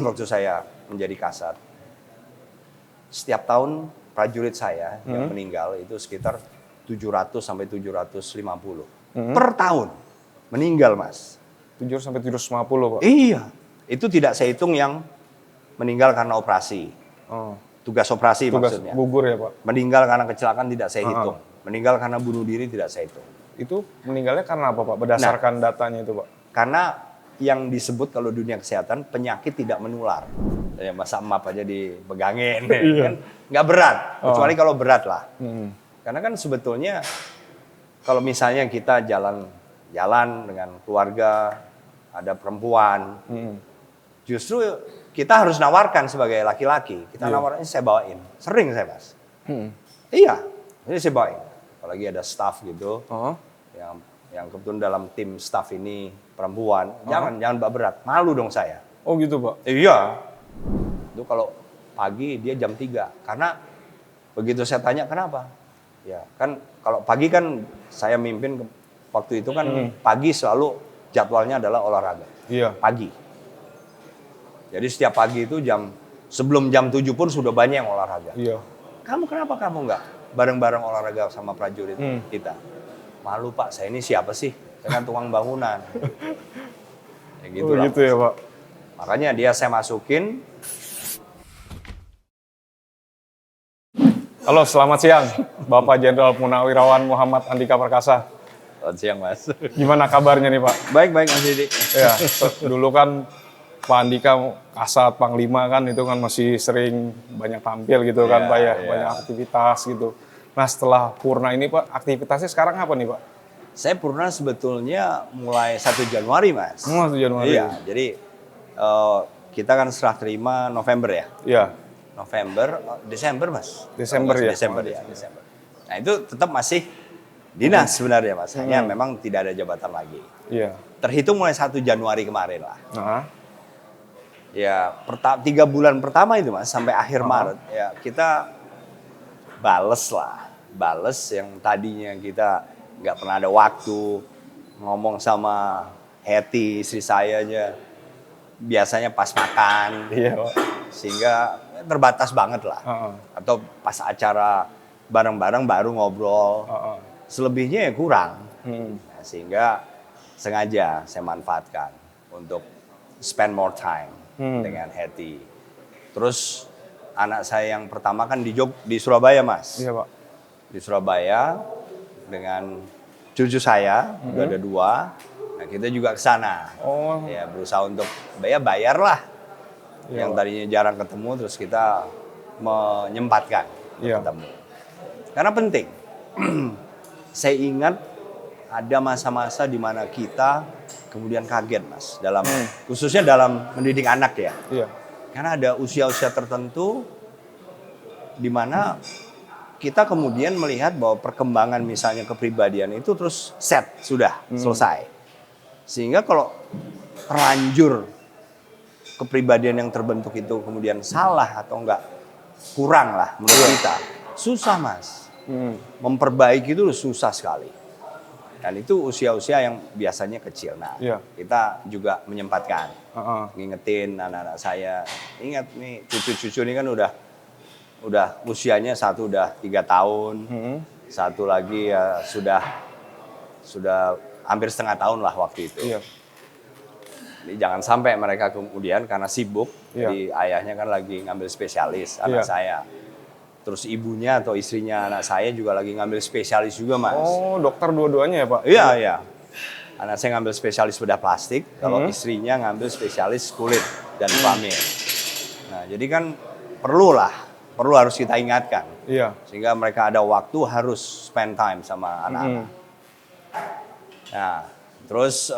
waktu saya menjadi kasat, setiap tahun prajurit saya yang meninggal itu sekitar 700 sampai 750 per tahun meninggal, Mas. 700 sampai 750, Pak. Iya, itu tidak saya hitung yang meninggal karena operasi. Oh. Tugas operasi Tugas maksudnya. gugur ya, Pak. Meninggal karena kecelakaan tidak saya hitung. Meninggal karena bunuh diri tidak saya hitung. Itu meninggalnya karena apa, Pak? Berdasarkan datanya itu, Pak. Karena yang disebut kalau dunia kesehatan penyakit tidak menular. Ya, masa emap aja dipegangin, kan nggak berat. Kecuali kalau berat lah. Karena kan sebetulnya kalau misalnya kita jalan dengan keluarga, ada perempuan, justru kita harus nawarkan sebagai laki-laki. Kita nawarin, saya bawain. Sering saya, Mas. Iya, ini saya bawain. Apalagi ada staff gitu, yang kebetulan dalam tim staff ini perempuan, jangan berat, malu dong saya. Oh gitu, Pak? Iya. Itu kalau pagi dia jam 3, karena begitu saya tanya kenapa? Ya kan kalau pagi kan saya mimpin waktu itu kan pagi selalu jadwalnya adalah olahraga. Iya. Pagi. Jadi setiap pagi itu sebelum jam 7 pun sudah banyak yang olahraga. Iya. Kenapa kamu nggak bareng-bareng olahraga sama prajurit kita? Malu, Pak, saya ini siapa sih? Saya kan tukang bangunan. Ya gitu lah. Gitu ya, Pak. Makanya dia saya masukin. Halo, selamat siang. Bapak Jenderal Purnawirawan Muhammad Andika Perkasa. Selamat siang, Mas. Gimana kabarnya nih, Pak? Baik, Mas Didi. Ya, dulu kan Pak Andika Kasat Panglima kan itu kan masih sering banyak tampil gitu kan, Pak ya, banyak aktivitas gitu. Nah, setelah Purna ini, Pak, aktivitasnya sekarang apa nih, Pak? Saya Purna sebetulnya mulai 1 Januari, Mas. 1 Januari. Iya, jadi kita kan serah terima November ya. Iya. Desember, Mas. Desember ya. Desember. Nah, itu tetap masih dinas sebenarnya, Mas. Hanya memang tidak ada jabatan lagi. Iya. Terhitung mulai 1 Januari kemarin lah. Nah. Ya, 3 bulan pertama itu, Mas, sampai akhir Maret, ya kita bales yang tadinya kita nggak pernah ada waktu ngomong sama Hetty, istri saya aja. Biasanya pas makan, sehingga terbatas banget lah. Atau pas acara bareng-bareng baru ngobrol. Selebihnya ya kurang. Nah, sehingga sengaja saya manfaatkan untuk spend more time dengan Hetty. Terus anak saya yang pertama kan di Surabaya, Mas. Iya, Pak. Di Surabaya dengan cucu saya, udah ada 2. Nah, kita juga ke sana. Oh. Ya, berusaha untuk bayar lah. Yang tadinya jarang ketemu, terus kita menyempatkan untuk ketemu. Karena penting. Saya ingat ada masa-masa di mana kita kemudian kaget, Mas, khususnya dalam mendidik anak ya. Iya. Karena ada usia-usia tertentu di mana kita kemudian melihat bahwa perkembangan misalnya kepribadian itu terus selesai. Sehingga kalau terlanjur kepribadian yang terbentuk itu kemudian salah atau enggak kurang lah menurut kita, susah, Mas. Memperbaiki itu susah sekali. Dan itu usia-usia yang biasanya kecil. Nah, kita juga menyempatkan, ngingetin anak-anak saya. Ingat nih, cucu-cucu ini kan udah usianya, satu udah 3 tahun, satu lagi ya sudah hampir setengah tahun lah waktu itu. Iya. Jadi jangan sampai mereka kemudian karena sibuk, jadi ayahnya kan lagi ngambil spesialis anak saya. Terus ibunya atau istrinya anak saya juga lagi ngambil spesialis juga, Mas. Oh, dokter dua-duanya ya, Pak? Iya. Anak saya ngambil spesialis bedah plastik, kalau istrinya ngambil spesialis kulit dan kelamin. Nah, jadi kan perlu harus kita ingatkan. Iya. Sehingga mereka ada waktu harus spend time sama anak-anak. Nah, terus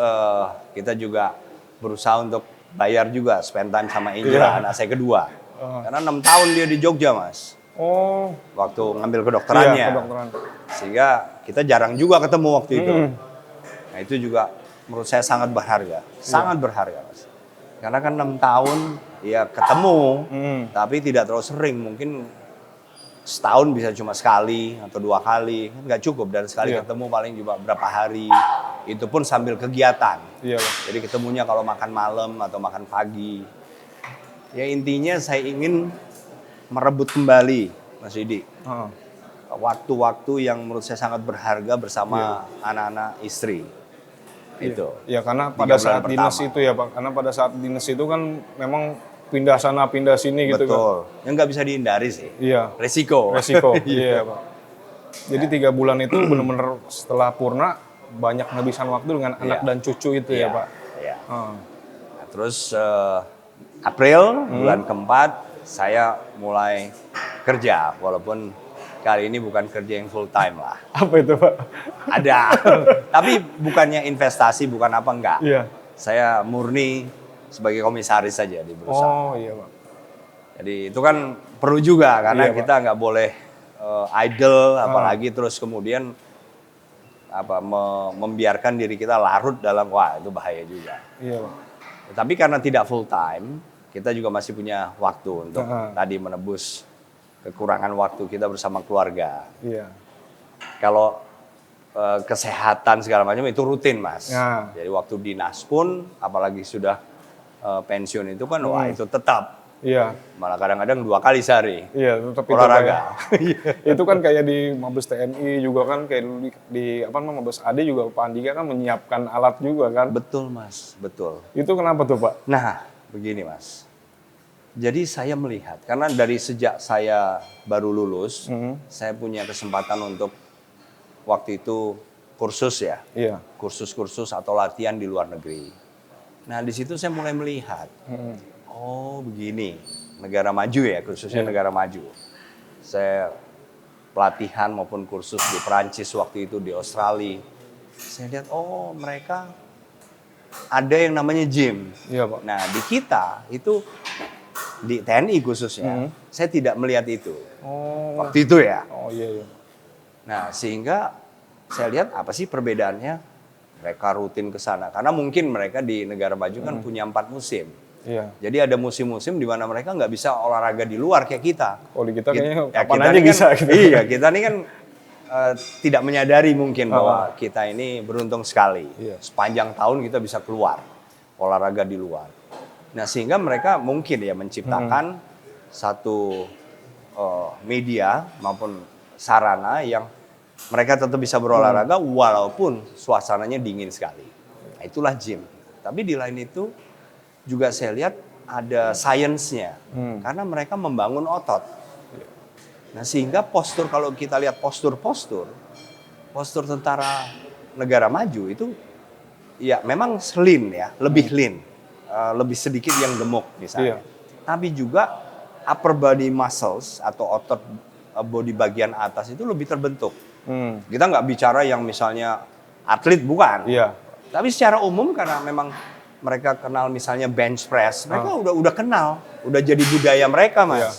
kita juga berusaha untuk bayar juga spend time sama Angela, anak saya kedua. Karena 6 tahun dia di Jogja, Mas. Oh. Waktu ngambil kedokterannya. Iya, kedokteran. Sehingga kita jarang juga ketemu waktu itu. Nah, itu juga menurut saya sangat berharga. Sangat berharga, Mas. Karena kan 6 tahun ya ketemu, tapi tidak terlalu sering. Mungkin setahun bisa cuma sekali atau 2 kali, kan nggak cukup. Dan sekali ketemu paling juga berapa hari, itu pun sambil kegiatan. Iya, Pak. Jadi ketemunya kalau makan malam atau makan pagi. Ya intinya saya ingin merebut kembali, Mas Yudi, Heeh. waktu-waktu yang menurut saya sangat berharga bersama anak-anak istri. Itu. Ya karena 3 pada bulan saat dinas pertama. itu ya Pak, karena pada saat dinas itu kan memang pindah sana pindah sini gitu kan. Betul. Yang nggak bisa dihindari sih. Iya. Resiko. Resiko. Iya Pak. Jadi 3 bulan itu benar-benar setelah purna banyak ngabisan waktu dengan anak Iya. dan cucu itu ya Pak. Iya. Heeh. Nah, terus April bulan keempat saya mulai kerja, walaupun kali ini bukan kerja yang full time lah. Apa itu Pak? Ada, tapi bukannya investasi, bukan apa enggak. Iya. Saya murni sebagai komisaris saja di perusahaan. Oh iya Pak. Jadi itu kan perlu juga karena Iya, Pak. kita nggak boleh idle, apalagi terus kemudian membiarkan diri kita larut dalam wah itu bahaya juga. Iya Pak. Tapi karena tidak full time, kita juga masih punya waktu untuk tadi menebus kekurangan waktu kita bersama keluarga. Iya. Kalau kesehatan segala macam itu rutin, Mas. Ya. Jadi waktu dinas pun, apalagi sudah pensiun itu kan, wah itu tetap. Iya. Malah kadang-kadang 2 kali sehari Iya, tetap itu olahraga. Pak. Itu kan kayak di Mabes TNI juga kan kayak dulu di apa namanya Mabes AD juga Pak Andika kan menyiapkan alat juga kan. Betul, Mas. Betul. Itu kenapa tuh Pak? Nah, begini, Mas. Jadi saya melihat, karena dari sejak saya baru lulus, saya punya kesempatan untuk waktu itu kursus ya. Iya. Kursus-kursus atau latihan di luar negeri. Nah, di situ saya mulai melihat, oh begini, negara maju ya, khususnya negara maju. Saya pelatihan maupun kursus di Perancis waktu itu, di Australia. Saya lihat, oh mereka ada yang namanya gym. Iya Pak. Nah, di kita itu di TNI khususnya, saya tidak melihat itu. Oh. Waktu itu ya. Oh iya iya. Nah, sehingga saya lihat apa sih perbedaannya? Mereka rutin ke sana. Karena mungkin mereka di negara maju kan punya 4 musim. Iya. Jadi ada musim-musim di mana mereka nggak bisa olahraga di luar kayak kita. Oh di kita kayaknya Ya, kapan kita aja ini bisa kan, gitu. Iya, kita ini kan tidak menyadari mungkin bahwa kita ini beruntung sekali. Iya. Sepanjang tahun kita bisa keluar, olahraga di luar. Nah, sehingga mereka mungkin ya menciptakan satu media maupun sarana yang mereka tetap bisa berolahraga walaupun suasananya dingin sekali. Nah, itulah gym. Tapi di lain itu juga saya lihat ada sainsnya. Karena mereka membangun otot. Nah, sehingga postur, kalau kita lihat postur tentara negara maju itu ya memang lean ya, lebih lean. Lebih sedikit yang gemuk misalnya. Iya. Tapi juga upper body muscles atau otot body bagian atas itu lebih terbentuk. Kita nggak bicara yang misalnya atlet, bukan. Iya. Tapi secara umum karena memang mereka kenal misalnya bench press, mereka udah kenal, udah jadi budaya mereka, Mas. Iya.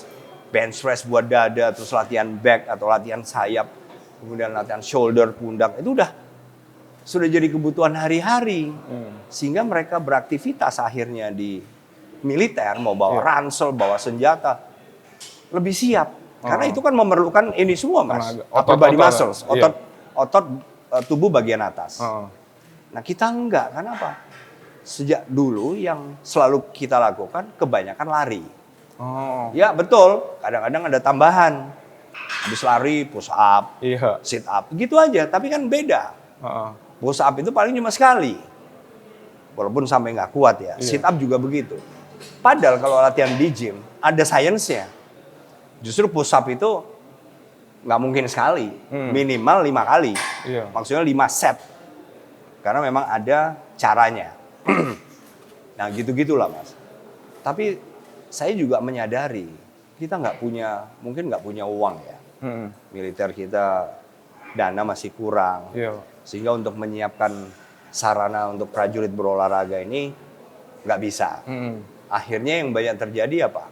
Bench press buat dada, terus latihan back atau latihan sayap, kemudian latihan shoulder, pundak, itu sudah jadi kebutuhan hari-hari. Sehingga mereka beraktivitas akhirnya di militer, mau bawa ransel, bawa senjata, lebih siap. Karena itu kan memerlukan ini semua, Mas. Upper body muscles, otot tubuh bagian atas. Nah, kita enggak, karena apa? Sejak dulu yang selalu kita lakukan kebanyakan lari. Ya betul, kadang-kadang ada tambahan. Habis lari, push up, Iya. sit up, gitu aja. Tapi kan beda. Push up itu paling cuma sekali. Walaupun sampai nggak kuat ya. Sit up juga begitu. Padahal kalau latihan di gym, ada sainsnya. Justru push up itu nggak mungkin sekali. Minimal 5 kali. Iya. Maksudnya 5 set. Karena memang ada caranya. Nah gitu-gitulah, Mas. Tapi saya juga menyadari, kita mungkin nggak punya uang ya. Militer kita dana masih kurang. Iya. Sehingga untuk menyiapkan sarana untuk prajurit berolahraga ini nggak bisa. Akhirnya yang banyak terjadi apa?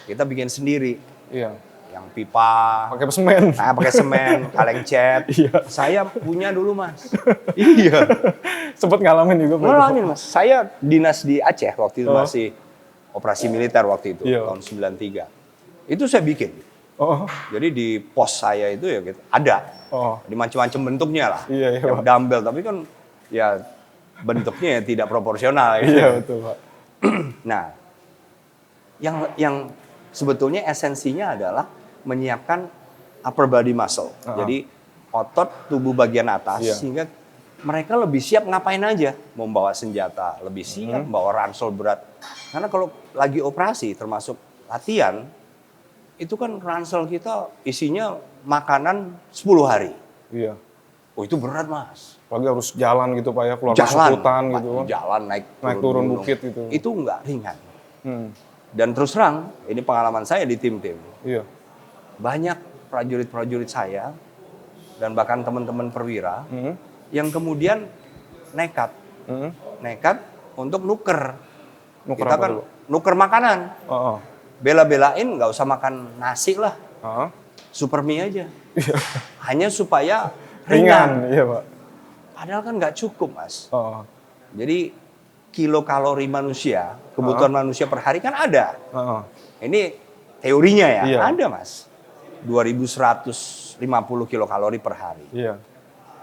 Kita bikin sendiri. Iya. Yang pipa, Pakai semen. pakai semen, kaleng cat. Iya. Saya punya dulu, Mas. Iya. Sempet ngalamin juga Pak. Ngalamin, Mas. Saya dinas di Aceh waktu itu masih operasi militer waktu itu, Iya. tahun 93. Itu saya bikin. Oh. Jadi di pos saya itu ya gitu, ada. Oh. Di macam-macam bentuknya lah. Iya, Yang Pak. dumbbell, tapi kan ya bentuknya ya tidak proporsional. Gitu. Iya betul Pak. Nah, yang sebetulnya esensinya adalah menyiapkan upper body muscle. Jadi otot tubuh bagian atas sehingga mereka lebih siap ngapain aja, mau bawa senjata, lebih siap bawa ransel berat. Karena kalau lagi operasi termasuk latihan, itu kan ransel kita isinya makanan 10 hari. Iya. Oh itu berat Mas. Apalagi harus jalan gitu Pak ya, keluar masuk hutan gitu kan. Jalan naik turun gunung. bukit gitu. Itu nggak ringan. Dan terus terang, ini pengalaman saya di tim-tim. Iya. Banyak prajurit-prajurit saya dan bahkan teman-teman perwira yang kemudian nekat untuk nuker. Kita kan nuker makanan. Bela-belain nggak usah makan nasi lah, super mie aja. Hanya supaya ringan. Iya Pak. Padahal kan nggak cukup Mas. Jadi kilokalori manusia, kebutuhan manusia per hari kan ada. Ini teorinya ya, ada Mas. 2150 kilokalori per hari. Iya.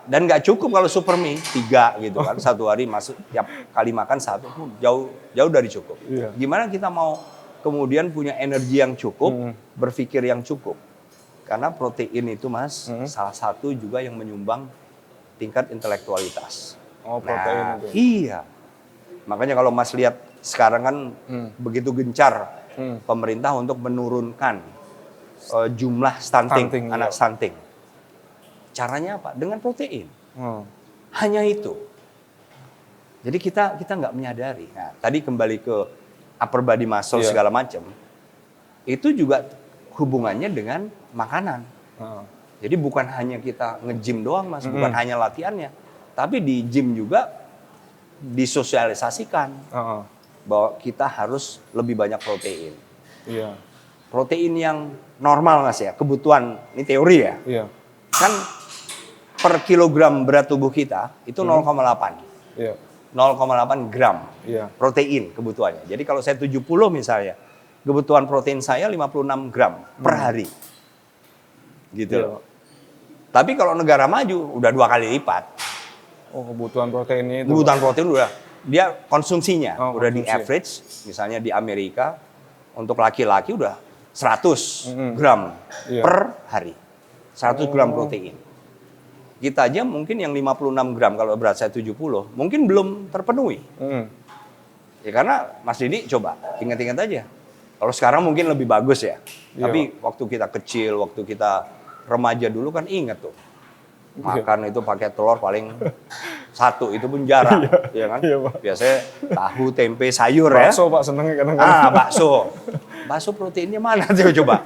Dan nggak cukup kalau super mie 3 gitu kan, satu hari masuk tiap kali makan 1, jauh dari cukup. Iya. Gimana kita mau kemudian punya energi yang cukup, berpikir yang cukup? Karena protein itu Mas, salah satu juga yang menyumbang tingkat intelektualitas. Oh protein itu. Iya. Makanya kalau Mas lihat sekarang kan begitu gencar pemerintah untuk menurunkan jumlah stunting anak stunting. Caranya apa? Dengan protein. Hanya itu. Jadi kita nggak menyadari. Nah, tadi kembali ke upper body muscle segala macam. Itu juga hubungannya dengan makanan. Jadi bukan hanya kita nge-gym doang Mas, bukan hanya latihannya. Tapi di gym juga disosialisasikan bahwa kita harus lebih banyak protein. Iya. Protein yang normal Mas ya, kebutuhan, ini teori ya. Iya. Kan per kilogram berat tubuh kita itu 0,8. Iya. 0,8 gram protein kebutuhannya. Jadi kalau saya 70 misalnya, kebutuhan protein saya 56 gram per hari. Gitu loh. Tapi kalau negara maju udah 2 kali lipat. Oh, kebutuhan proteinnya itu. Kebutuhan protein udah dia konsumsinya udah konsumsi. di average, misalnya di Amerika untuk laki-laki udah 100 gram per hari. 100 gram protein. Kita aja mungkin yang 56 gram kalau berat saya 70, mungkin belum terpenuhi. Ya karena Mas Didi coba ingat-ingat aja. Kalau sekarang mungkin lebih bagus ya. Tapi waktu kita kecil, waktu kita remaja dulu kan ingat tuh. Makan itu pakai telur paling 1, itu pun jarang. Ya kan? Biasanya tahu, tempe, sayur bakso, ya. Bakso Pak, seneng kadang-kadang. Bakso. Bakso proteinnya mana tuh coba?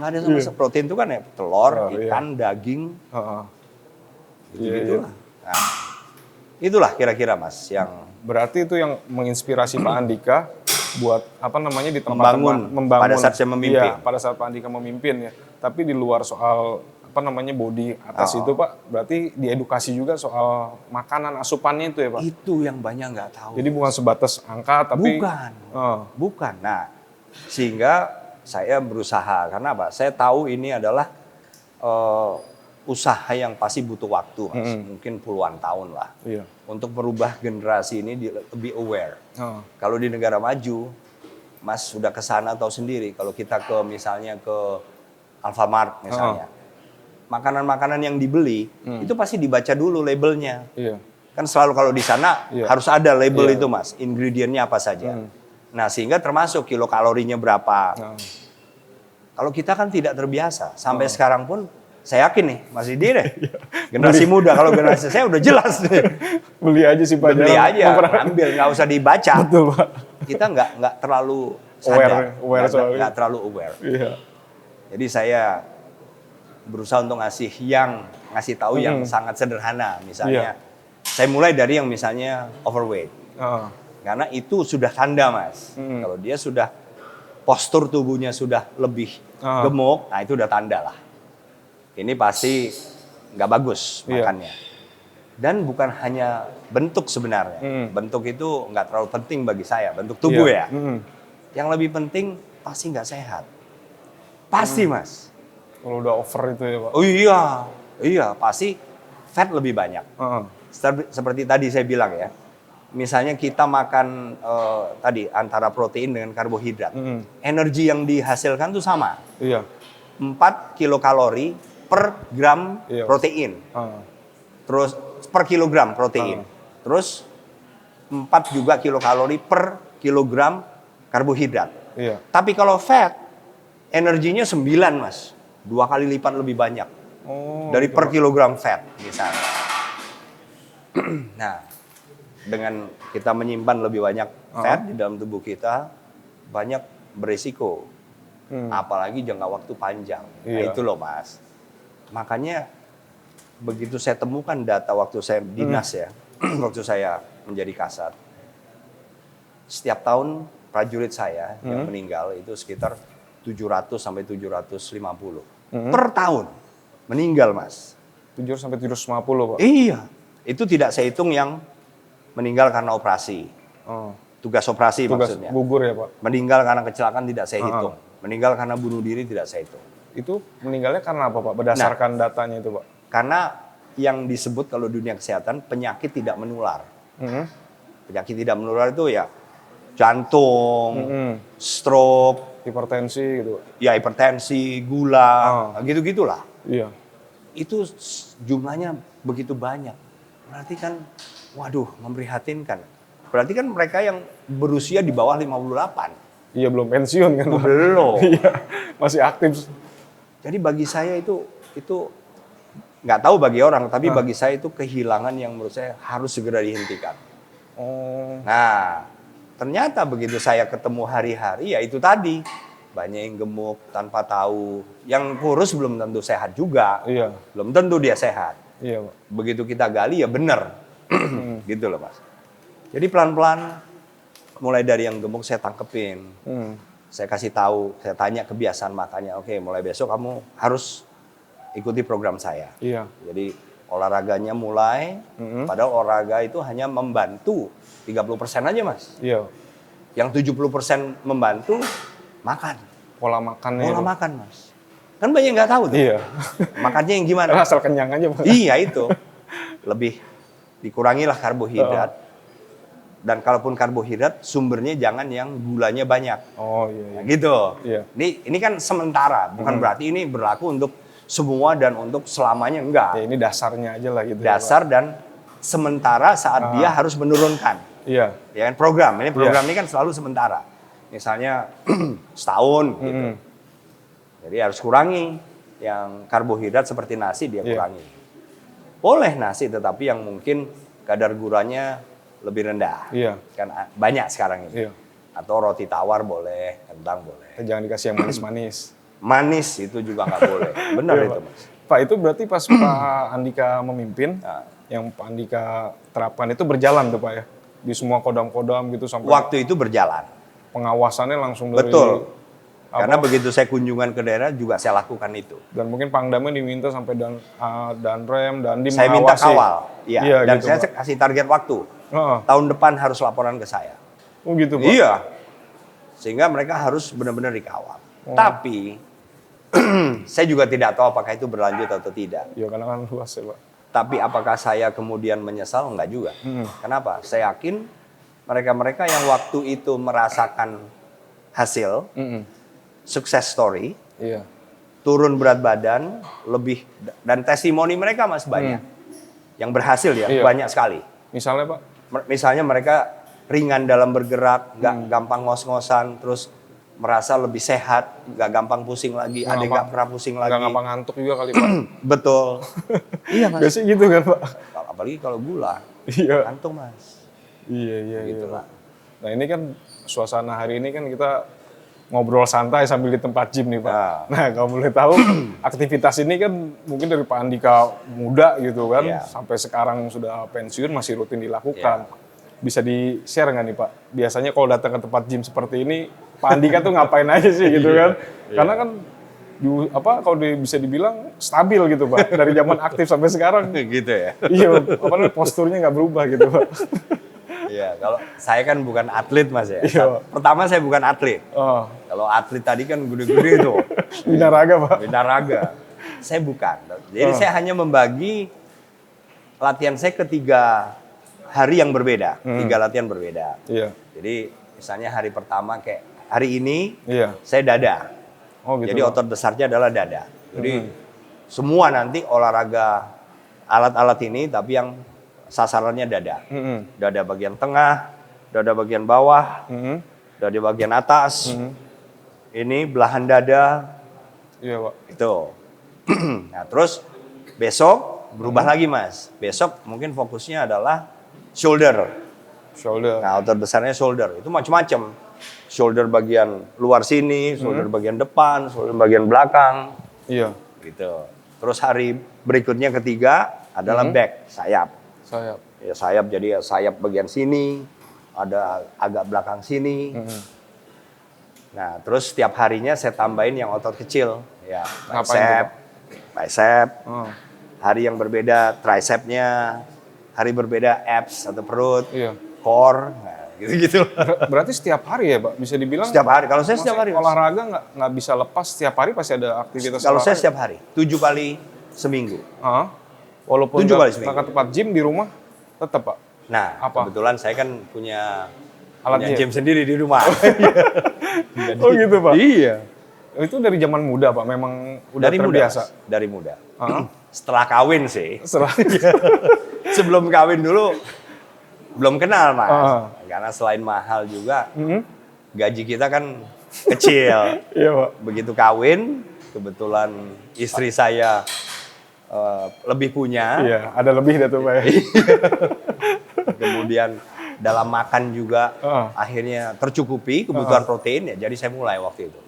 Nggak ada sama protein itu kan ya telur, ikan, daging. Gitu lah. Nah, itulah kira-kira Mas yang berarti itu yang menginspirasi Pak Andika buat apa namanya di tempat-tempat membangun pada saat saya memimpin. Iya, pada saat Pak Andika memimpin ya. Tapi di luar soal apa namanya body atas itu Pak, berarti diedukasi juga soal makanan asupannya itu ya Pak. Itu yang banyak nggak tahu. Jadi bukan sebatas angka tapi bukan. Nah, sehingga saya berusaha karena apa? Saya tahu ini adalah usaha yang pasti butuh waktu, Mas. Mungkin puluhan tahun lah. Untuk merubah generasi ini lebih aware. Kalau di negara maju, Mas sudah ke sana tahu sendiri. Kalau kita ke misalnya ke Alfamart misalnya, makanan-makanan yang dibeli itu pasti dibaca dulu labelnya. Kan selalu kalau di sana harus ada label itu, Mas. Ingredientnya apa saja. Nah, sehingga termasuk kilokalorinya berapa. Kalau kita kan tidak terbiasa. Sampai sekarang pun saya yakin nih, Mas Didi deh. Generasi muda, kalau generasi saya udah jelas nih. Beli aja sih Pak. Beli aja, ambil, nggak usah dibaca. Betul Pak. Kita nggak terlalu sadar, nggak terlalu aware. Iya. Jadi saya berusaha untuk ngasih tahu yang sangat sederhana. Misalnya, saya mulai dari yang misalnya overweight. Karena itu sudah tanda, Mas. Kalau dia sudah, postur tubuhnya sudah lebih gemuk, nah itu udah tanda lah. Ini pasti nggak bagus makannya. Dan bukan hanya bentuk sebenarnya. Bentuk itu nggak terlalu penting bagi saya, bentuk tubuh ya. Yang lebih penting pasti nggak sehat. Pasti Mas. Kalau udah over itu ya Pak? Oh iya pasti fat lebih banyak. Seperti tadi saya bilang ya, misalnya kita makan tadi antara protein dengan karbohidrat, energi yang dihasilkan tuh sama. Iya. 4 kilokalori per gram Iya. protein. Terus per kilogram protein. Terus 4 juga kilokalori per kilogram karbohidrat. Iya. Tapi kalau fat, energinya 9, Mas. 2 kali lipat lebih banyak. Oh, Dari gitu, per Pak. kilogram fat misalnya. Nah, dengan kita menyimpan lebih banyak fat di dalam tubuh kita, banyak berisiko. Apalagi jangka waktu panjang. Nah, Iya. itu loh, Mas. Makanya begitu saya temukan data waktu saya dinas ya, waktu saya menjadi kasat, setiap tahun prajurit saya yang meninggal itu sekitar 700 sampai 750 per tahun meninggal, Mas. 7 sampai 750, Pak. Iya, itu tidak saya hitung yang meninggal karena operasi, Oh. tugas operasi Tugas maksudnya. gugur ya, Pak. Meninggal karena kecelakaan tidak saya hitung, meninggal karena bunuh diri tidak saya hitung. Itu meninggalnya karena apa, Pak? Berdasarkan datanya itu, Pak. Karena yang disebut kalau dunia kesehatan penyakit tidak menular. Penyakit tidak menular itu ya jantung, stroke, Hipertensi gitu, Pak. ya hipertensi, gula, gitu-gitulah. Iya. Itu jumlahnya begitu banyak. Berarti kan, waduh, memprihatinkan. Berarti kan mereka yang berusia di bawah 58. Iya, belum pensiun kan, Pak. Belum. Iya, masih aktif. Jadi bagi saya itu nggak tahu bagi orang, tapi bagi saya itu kehilangan yang menurut saya harus segera dihentikan. Oh. Nah, ternyata begitu saya ketemu hari-hari, ya itu tadi. Banyak yang gemuk tanpa tahu. Yang kurus belum tentu sehat juga. Iya. Belum tentu dia sehat. Iya, Pak. Begitu kita gali ya benar. Gitu loh, Mas. Jadi pelan-pelan mulai dari yang gemuk saya tangkepin. Saya kasih tahu, saya tanya kebiasaan makannya. Oke, mulai besok kamu harus ikuti program saya. Iya. Jadi olahraganya mulai, padahal olahraga itu hanya membantu 30% aja, Mas. Iya. Yang 70% membantu makan. Pola makannya. Pola itu. makan, Mas. Kan banyak yang nggak tahu tuh. Iya. Makannya yang gimana? Asal kenyang aja, Pak. Iya itu. Lebih dikurangilah karbohidrat. Dan kalaupun karbohidrat, sumbernya jangan yang gulanya banyak. Oh, iya, Nah, iya. gitu. Iya. Ini kan sementara, bukan berarti ini berlaku untuk semua dan untuk selamanya, enggak. Ya, ini dasarnya aja lah gitu. ya, Pak. Dasar dan sementara saat dia harus menurunkan. Iya. Ya kan program ini kan selalu sementara. Misalnya setahun gitu. Jadi harus kurangi yang karbohidrat seperti nasi dia kurangi. Boleh nasi tetapi yang mungkin kadar guranya lebih rendah. Iya. Kan banyak sekarang ini. Iya. Atau roti tawar boleh, kentang boleh. Jangan dikasih yang manis-manis. Manis itu juga nggak boleh. Benar Iya, itu, Pak. Mas. Pak, itu berarti pas Pak Andika memimpin, yang Pak Andika terapkan itu berjalan tuh, Pak ya? Di semua kodam-kodam gitu sampai Waktu itu berjalan. pengawasannya langsung dari... Betul. apa, Karena begitu saya kunjungan ke daerah juga saya lakukan itu. Dan mungkin Pangdamnya diminta sampai Danrem, Dandim Saya minta mengawasi. kawal. Iya. Iya, Dan gitu, saya Pak. kasih target waktu. Heeh. Tahun depan harus laporan ke saya. Oh gitu, Pak? Iya. Sehingga mereka harus benar-benar dikawal. Tapi saya juga tidak tahu apakah itu berlanjut atau tidak. Iya, karena kan luas ya, Pak. Tapi apakah saya kemudian menyesal? Enggak juga. Kenapa? Saya yakin mereka-mereka yang waktu itu merasakan hasil, sukses story, Iya. turun berat badan, lebih, dan testimoni mereka masih banyak. Yang berhasil ya, Iya. banyak sekali. Misalnya, Pak? Misalnya mereka ringan dalam bergerak, nggak gampang ngos-ngosan, terus merasa lebih sehat, nggak gampang pusing lagi, ada nggak pernah pusing lagi. Nggak gampang ngantuk juga kali, Pak. Betul. Iya, Mas. Biasanya gitu kan, Pak? Apalagi kalau gula, Iya. kantung, Mas. Iya, Gitu iya. lah. Nah, ini kan suasana hari ini kan kita ngobrol santai sambil di tempat gym nih, Pak. Nah, kalau boleh tahu, aktivitas ini kan mungkin dari Pak Andika muda gitu kan, Iya. sampai sekarang sudah pensiun masih rutin dilakukan. Bisa di-share nggak nih, Pak? Biasanya kalau datang ke tempat gym seperti ini, Pak Andika tuh ngapain aja sih gitu kan? Karena kan kalau bisa dibilang stabil gitu, Pak. Dari zaman aktif sampai sekarang. Gitu ya. Iya, posturnya nggak berubah gitu, Pak. Iya, kalau saya kan bukan atlet, Mas ya. Iya. Pertama saya bukan atlet. Oh, Kalau atlet tadi kan gede-gede tuh. binaraga, Pak. Binaraga. Saya bukan. Jadi saya hanya membagi latihan saya ke 3 hari yang berbeda, 3 latihan berbeda. Iya. Jadi misalnya hari pertama kayak hari ini Iya. saya dada. Oh gitu. Jadi otot besarnya adalah dada. Jadi semua nanti olahraga alat-alat ini tapi yang sasarannya dada. Dada bagian tengah, dada bagian bawah, dada bagian atas. Ini belahan dada. Iya, Pak. Itu. Nah, terus besok berubah lagi, Mas. Besok mungkin fokusnya adalah shoulder. Shoulder. Nah, otot besarnya shoulder. Itu macam-macam. Shoulder bagian luar sini, shoulder bagian depan, shoulder bagian belakang. Iya. Gitu. Terus hari berikutnya ketiga adalah back, sayap. Sayap. Ya sayap, jadi ya sayap bagian sini, ada agak belakang sini. Nah, terus setiap harinya saya tambahin yang otot kecil, ya bicep. Hari yang berbeda tricepnya, hari berbeda abs atau perut, Iya. core, nah, gitu-gitu. Berarti setiap hari ya, Pak? Bisa dibilang Setiap hari. Kalau saya setiap hari. Mas. olahraga nggak bisa lepas, setiap hari pasti ada aktivitas Kalau saya olahraga. setiap hari, 7 kali seminggu. Walaupun 7 kali nggak seminggu. ke tempat gym di rumah, tetap, Pak? Nah, Apa? kebetulan saya kan punya Alat gym sendiri di rumah. Jadi, Oh gitu, Pak? Iya. Itu dari zaman muda, Pak? Memang udah Dari terbiasa? muda, Mas. Dari muda. Setelah kawin sih. Setelah Sebelum kawin dulu belum kenal, Mas. Karena selain mahal juga, gaji kita kan kecil. Iya, Pak. Begitu kawin, kebetulan istri saya lebih punya. Iya, ada lebih dah tuh, Pak. Kemudian dalam makan juga akhirnya tercukupi kebutuhan protein ya. Jadi saya mulai waktu itu.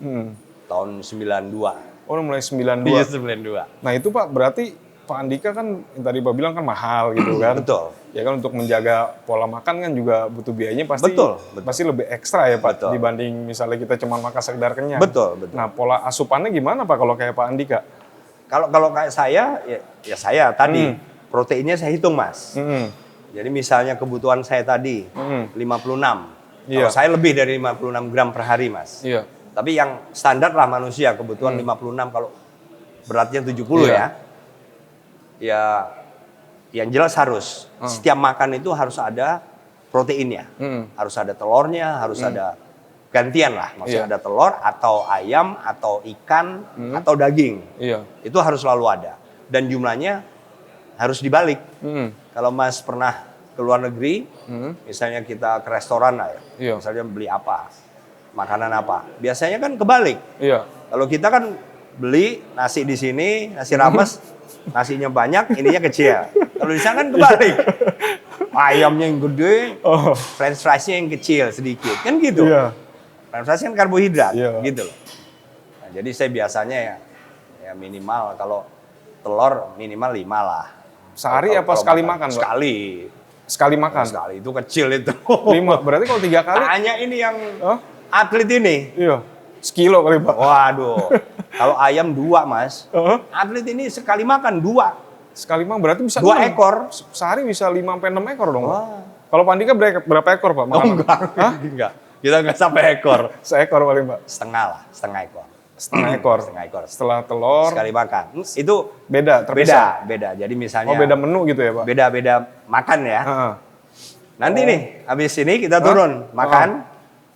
Tahun 92. Oh, udah mulai 92. Iya, 92. Nah, itu Pak, berarti Pak Andika kan yang tadi Pak bilang kan mahal gitu kan. Betul. Ya kan untuk menjaga pola makan kan juga butuh biayanya pasti Betul. pasti lebih ekstra ya Pak Betul. dibanding misalnya kita cuma makan sekedar kenyang. Betul. Nah, pola asupannya gimana Pak kalau kayak Pak Andika? Kalau kayak saya, ya saya tadi proteinnya saya hitung, Mas. Jadi misalnya kebutuhan saya tadi 56. Iya. Kalau saya lebih dari 56 gram per hari, Mas. Iya. Tapi yang standar lah manusia, kebutuhan 56 kalau beratnya 70 Iya. ya. Ya yang jelas harus setiap makan itu harus ada proteinnya. Harus ada telurnya, harus ada gantian lah. Maksudnya Iya. ada telur atau ayam atau ikan atau daging. Iya. Itu harus selalu ada. Dan jumlahnya harus dibalik. Kalau Mas pernah ke luar negeri, misalnya kita ke restoran lah ya, Iya. misalnya beli apa, makanan apa, biasanya kan kebalik. Iya. Kalau kita kan beli nasi di sini, nasi rames, nasinya banyak, ininya kecil. Kalau di sana kan kebalik. Ayamnya yang gede, french fries-nya yang kecil sedikit, kan gitu. Iya. French fries kan karbohidrat, Iya. gitu loh. Nah, jadi saya biasanya ya minimal kalau telur minimal 5 lah. Sehari Kalau- apa kalau sekali makan? makan, Pak? Sekali. Sekali makan. Sekali itu kecil itu. 5. Berarti kalau 3 kali? Hanya ini yang Hah? atlet ini. Iya. Sekilo kali Pak. Waduh. Kalau ayam 2, Mas. Atlet ini sekali makan 2. Sekali makan berarti bisa 2 6. ekor. Sehari bisa 5 sampai 6 ekor dong, Pak. Wah. Kalau Pak Andika berapa ekor, Pak? Oh, Makan? enggak. Hah? Enggak. Kita enggak sampai ekor. Seekor paling, Pak. Setengah lah, setengah ekor. Setengah ekor. Setengah ekor. Setelah telur, Sekali makan. Itu beda, terpisah. beda. Jadi misalnya Oh, beda menu gitu ya, Pak? beda-beda makan ya. Heeh. Nanti nih, habis ini kita turun makan.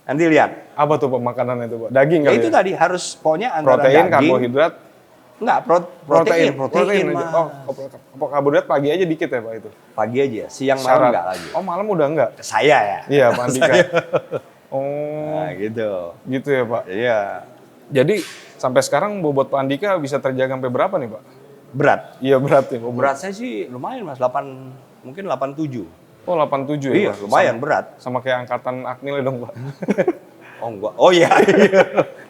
Nanti lihat. Apa tuh Pak makanan itu, Pak? Daging Ya kali itu ya? tadi harus pokoknya antara Protein, daging. karbohidrat, Enggak, protein, aja. Mas. Oh, karbohidrat pagi aja dikit ya, Pak itu? Pagi aja, siang malam Syarat. enggak lagi. Oh, malam udah enggak? Saya ya. Iya, Pak Andika. Saya. Oh, Nah, gitu. gitu ya, Pak. Iya. Jadi, sampai sekarang bobot Pak Andika bisa terjaga sampai berapa nih, Pak? Berat. Iya, berat ya. bobot. Berat saya sih lumayan, Mas. Mungkin 87. Oh, 87 ya, Iya, Pak? lumayan berat. Sama kayak angkatan Akmil ya dong, Pak? Oh, enggak. Oh iya.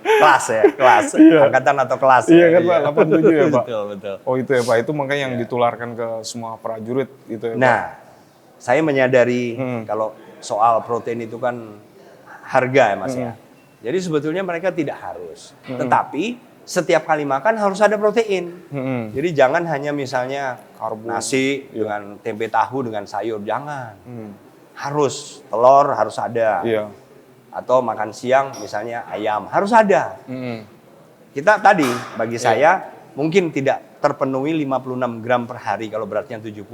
Kelas ya, kelas. Angkatan atau kelas. Iya ya. kan, Pak? 87 ya, Pak? Betul, betul. Oh, itu ya, Pak. Itu makanya yang ditularkan ke semua prajurit gitu ya, Pak? Nah, saya menyadari kalau soal protein itu kan harga ya, Mas ya. Jadi sebetulnya mereka tidak harus. Tetapi setiap kali makan harus ada protein. Jadi jangan hanya misalnya nasi dengan tempe tahu dengan sayur, jangan. Harus telur harus ada. Iya. Atau makan siang misalnya ayam harus ada. Kita tadi bagi saya mungkin tidak terpenuhi 56 gram per hari kalau beratnya 70.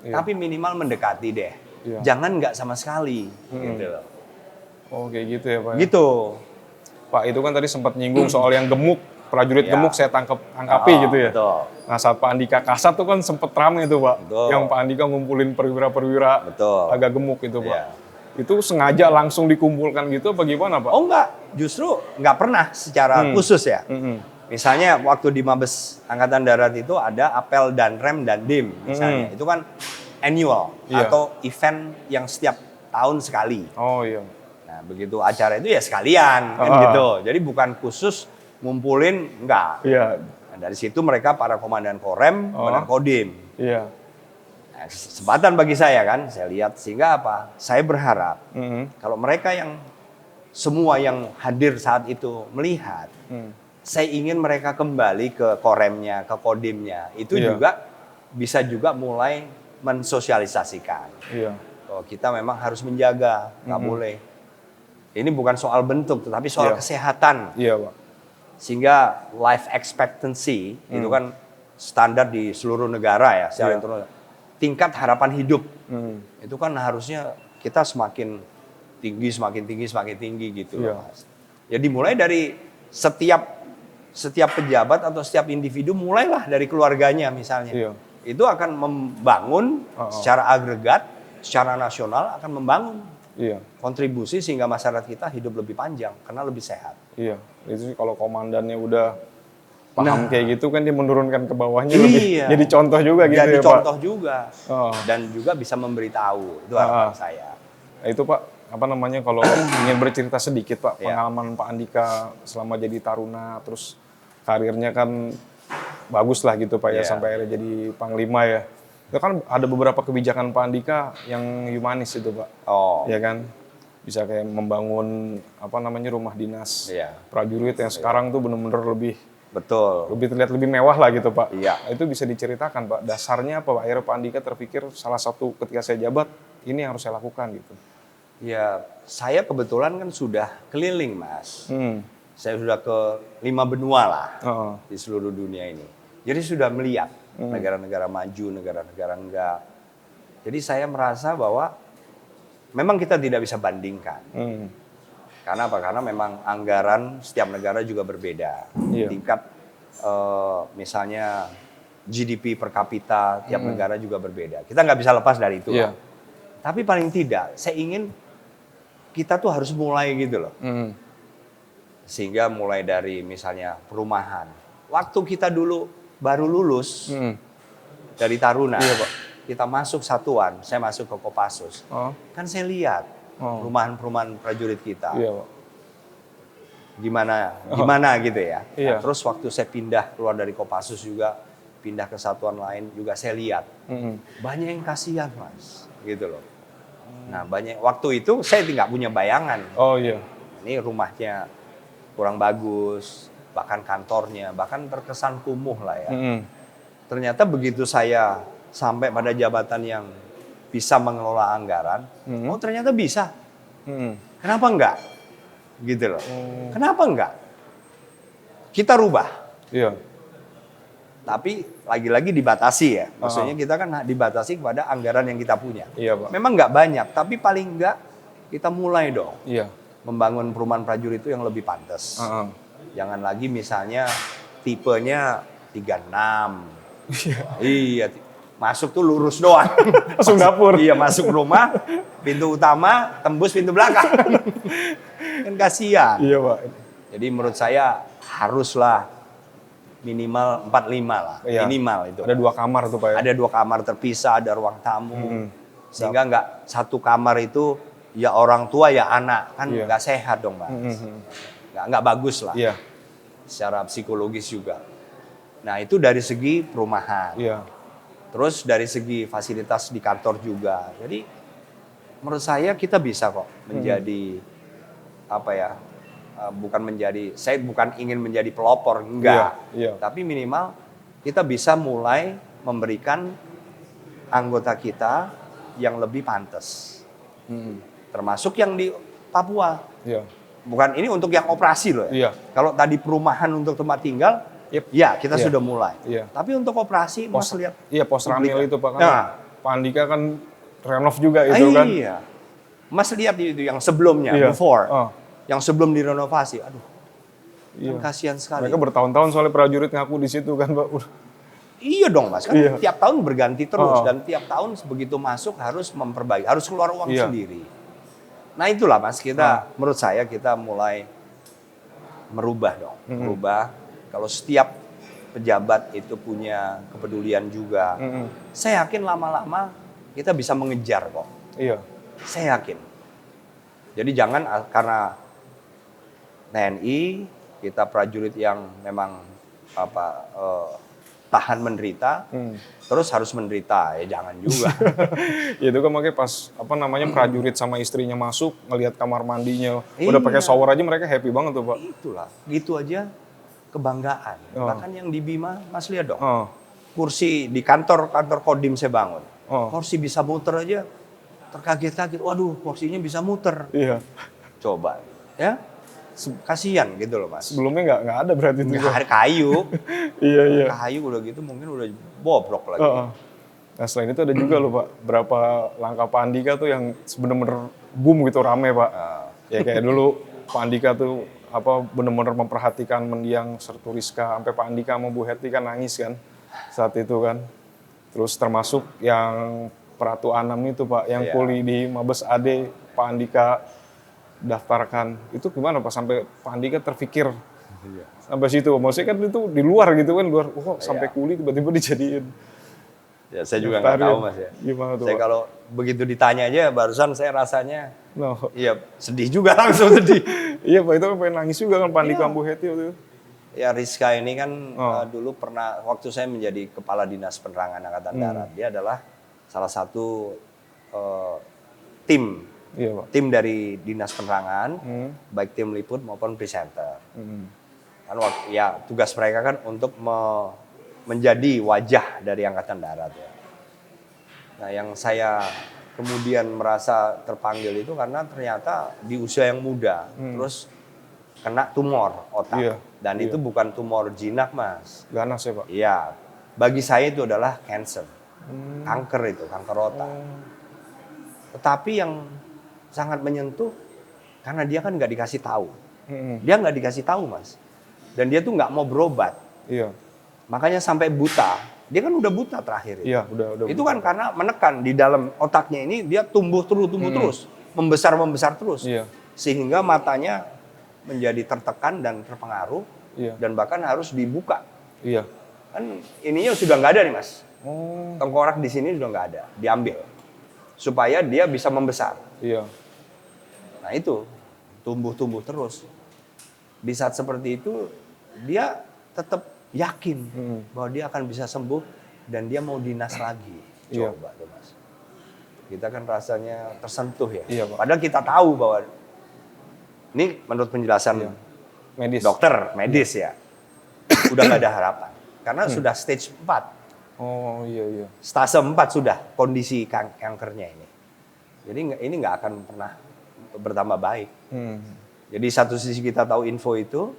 Tapi minimal mendekati deh. Iya. Jangan nggak sama sekali. Gitu loh. Oh kayak gitu ya Pak. Gitu. Pak itu kan tadi sempat nyinggung soal yang gemuk, prajurit Iya. gemuk saya angkapi gitu ya. Betul. Nah saat Pak Andika kasat tuh kan sempet rame itu Pak. Betul. Yang Pak Andika ngumpulin perwira-perwira Betul. agak gemuk itu Pak. Iya. Itu sengaja langsung dikumpulkan gitu apa gimana Pak? Oh enggak, justru nggak pernah secara khusus ya. Misalnya waktu di Mabes Angkatan Darat itu ada apel Danrem dan Dim misalnya. Itu kan annual Iya. atau event yang setiap tahun sekali. Oh iya. Nah, begitu acara itu ya sekalian kan gitu. Jadi bukan khusus ngumpulin, enggak. Iya. Nah, dari situ mereka para komandan Korem, komandan Kodim. Iya. Nah, kesempatan bagi saya kan, saya lihat sehingga apa? Saya berharap kalau mereka yang semua yang hadir saat itu melihat, saya ingin mereka kembali ke Koremnya, ke Kodimnya. Itu Iya. juga bisa juga mulai mensosialisasikan. Iya. Bahwa kita memang harus menjaga, nggak boleh. Ini bukan soal bentuk, tetapi soal Iya. kesehatan. Iya Pak. Sehingga life expectancy itu kan standar di seluruh negara ya, secara Iya. internasional. Tingkat harapan hidup itu kan harusnya kita semakin tinggi gitu Iya. loh, Mas. Ya dimulai dari setiap pejabat atau setiap individu mulailah dari keluarganya misalnya. Iya. Itu akan membangun secara agregat, secara nasional akan membangun Iya. kontribusi sehingga masyarakat kita hidup lebih panjang karena lebih sehat. Iya. Itu sih kalau komandannya udah paham kayak gitu kan dia menurunkan ke bawahnya lebih Iya. jadi contoh juga gitu Jadi ya Pak. contoh juga Oh. dan juga bisa memberitahu itu harapan saya. Nah, itu Pak, apa namanya kalau ingin bercerita sedikit Pak, Iya. pengalaman Pak Andika selama jadi taruna, terus karirnya kan bagus lah gitu Pak ya, Iya. sampai akhirnya jadi panglima ya. Itu kan ada beberapa kebijakan Pak Andika yang humanis itu Pak, Oh, ya kan? Bisa kayak membangun apa namanya rumah dinas Iya. prajurit yang sekarang tuh bener-bener betul. lebih terlihat lebih mewah lah gitu Pak. Iya. Nah, itu bisa diceritakan Pak, dasarnya apa Pak? Akhirnya Pak Andika terpikir salah satu ketika saya jabat, ini yang harus saya lakukan gitu. Ya, saya kebetulan kan sudah keliling, Mas. Saya sudah ke 5 benua lah Oh. di seluruh dunia ini. Jadi sudah melihat negara-negara maju, negara-negara enggak. Jadi saya merasa bahwa memang kita tidak bisa bandingkan. Karena apa? Karena memang anggaran setiap negara juga berbeda. Iya. Tingkat misalnya GDP per kapita tiap negara juga berbeda. Kita nggak bisa lepas dari itu. Iya. Tapi paling tidak, saya ingin kita tuh harus mulai gitu loh. Sehingga mulai dari misalnya perumahan. Waktu kita dulu baru lulus dari Taruna, Iya, Pak. kita masuk satuan, saya masuk ke Kopassus. Oh. Kan saya lihat perumahan-perumahan prajurit kita. Iya Pak. Gimana gitu ya. Iya. Nah, terus waktu saya pindah keluar dari Kopassus juga, pindah ke satuan lain juga saya lihat. Banyak yang kasihan, Mas. Gitu loh. Nah, waktu itu saya tidak punya bayangan. Oh iya. Ini rumahnya kurang bagus, bahkan kantornya, bahkan terkesan kumuh lah ya. Ternyata begitu saya sampai pada jabatan yang bisa mengelola anggaran, oh ternyata bisa. Kenapa enggak? Gitu loh. Kenapa enggak? Kita rubah. Iya. Tapi lagi-lagi dibatasi ya. Maksudnya kita kan dibatasi kepada anggaran yang kita punya. Iya Pak. Memang nggak banyak, tapi paling enggak kita mulai dong Iya. membangun perumahan prajurit itu yang lebih pantas. Jangan lagi misalnya tipenya 36. Iya, masuk tuh lurus doang. Langsung dapur. Iya, masuk rumah, pintu utama, tembus pintu belakang. Kan kasihan. Iya Pak. Jadi menurut saya haruslah minimal 45 lah. Iya. Minimal itu. Ada 2 kamar tuh Pak ya. Ada 2 kamar terpisah, ada ruang tamu. Sehingga nggak satu kamar itu ya orang tua ya anak. Kan Iya. nggak sehat dong, Mas. Nggak bagus lah. Iya. Secara psikologis juga. Nah, itu dari segi perumahan. Iya. Terus dari segi fasilitas di kantor juga. Jadi menurut saya kita bisa kok menjadi apa ya? Saya bukan ingin menjadi pelopor, enggak. Iya. Tapi minimal kita bisa mulai memberikan anggota kita yang lebih pantas. Termasuk yang di Papua. Iya. Bukan ini untuk yang operasi loh ya. Iya. Kalau tadi perumahan untuk tempat tinggal, Yep. ya kita Iya. sudah mulai. Iya. Tapi untuk operasi, Mas lihat. Iya, pos Ramil itu Pak kan. Nah. Pak Andika kan renov juga itu kan. Iya. Mas lihat itu yang sebelumnya, Iya. before. Oh. Yang sebelum direnovasi. Aduh, Iya. kan kasihan sekali. Mereka bertahun-tahun soalnya prajurit ngaku di situ kan, Pak. Iya dong Mas, kan Iya. tiap tahun berganti terus. Oh. Dan tiap tahun begitu masuk harus memperbaiki, harus keluar uang Iya. sendiri. Nah itulah Mas, menurut saya kita mulai merubah dong. Merubah, kalau setiap pejabat itu punya kepedulian juga. Saya yakin lama-lama kita bisa mengejar kok. Iya. Saya yakin. Jadi jangan karena TNI, kita prajurit yang memang tahan menderita, terus harus menderita, ya jangan juga. Ya itu kan makanya pas prajurit sama istrinya masuk ngelihat kamar mandinya udah pakai shower aja mereka happy banget tuh, Pak. Itulah, gitu aja kebanggaan. Oh. Bahkan yang di Bima, Mas lihat dong, Oh. kursi di kantor Kodim saya bangun, Oh. kursi bisa muter aja, terkaget-kaget, waduh kursinya bisa muter. Iya. Coba, ya kasihan gitu loh Mas. Sebelumnya nggak ada berarti itu. Nggak ada kayu, Iya, iya. kayu udah gitu mungkin udah bobrok lagi. Nah selain itu ada juga loh Pak, berapa langkah Pak Andika tuh yang bener-bener boom gitu, rame Pak. Ya kayak dulu Pak Andika tuh bener-bener memperhatikan mendiang Sertu Rizka, sampai Pak Andika sama Bu Hetty kan nangis kan saat itu kan. Terus termasuk yang Peratu Anam itu Pak, yang kuli di Mabes AD, Pak Andika daftarkan. Itu gimana Pak sampai Pak Andika terpikir sampai situ? Maksudnya kan itu di luar gitu kan, sampai kuli tiba-tiba dijadiin. Ya saya juga nggak tahu Mas ya. Gimana tuh Saya Pak? kalau begitu ditanya aja barusan saya rasanya, No. iya sedih juga langsung sedih. Iya Pak, itu kan pengen nangis juga kan Pak Andika Bu Hetty waktu itu. Ya Rizka ini kan dulu pernah, waktu saya menjadi Kepala Dinas Penerangan Angkatan Darat, dia adalah salah satu tim Iya Pak. tim dari Dinas Penerangan, baik tim liput maupun presenter. Kan ya tugas mereka kan untuk menjadi wajah dari Angkatan Darat ya. Nah yang saya kemudian merasa terpanggil itu karena ternyata di usia yang muda, terus kena tumor otak. Iya, Dan itu bukan tumor jinak Mas. Ganas ya Pak? Iya, bagi saya itu adalah cancer. Kanker itu, kanker otak. Tetapi yang sangat menyentuh karena dia kan nggak dikasih tahu. Dia nggak dikasih tahu Mas. Dan dia tuh nggak mau berobat. Iya. Makanya sampai buta. Dia kan udah buta terakhir. Iya, udah. Itu kan karena menekan di dalam otaknya ini dia tumbuh terus, membesar terus. Iya. Sehingga matanya menjadi tertekan dan terpengaruh dan bahkan harus dibuka. Iya. Kan ininya sudah nggak ada nih Mas. Oh. Tengkorak di sini sudah nggak ada, diambil supaya dia bisa membesar. Iya. Nah itu tumbuh terus. Di saat seperti itu dia tetap yakin bahwa dia akan bisa sembuh dan dia mau dinas lagi. Iya. Coba tuh Mas. Kita kan rasanya tersentuh ya. Iya, Pak. Padahal kita tahu bahwa ini menurut penjelasan Medis. dokter medis ya, udah nggak ada harapan karena sudah stage 4. Oh iya. Stase 4 sudah kondisi kankernya ini. Jadi ini nggak akan pernah bertambah baik. Jadi satu sisi kita tahu info itu,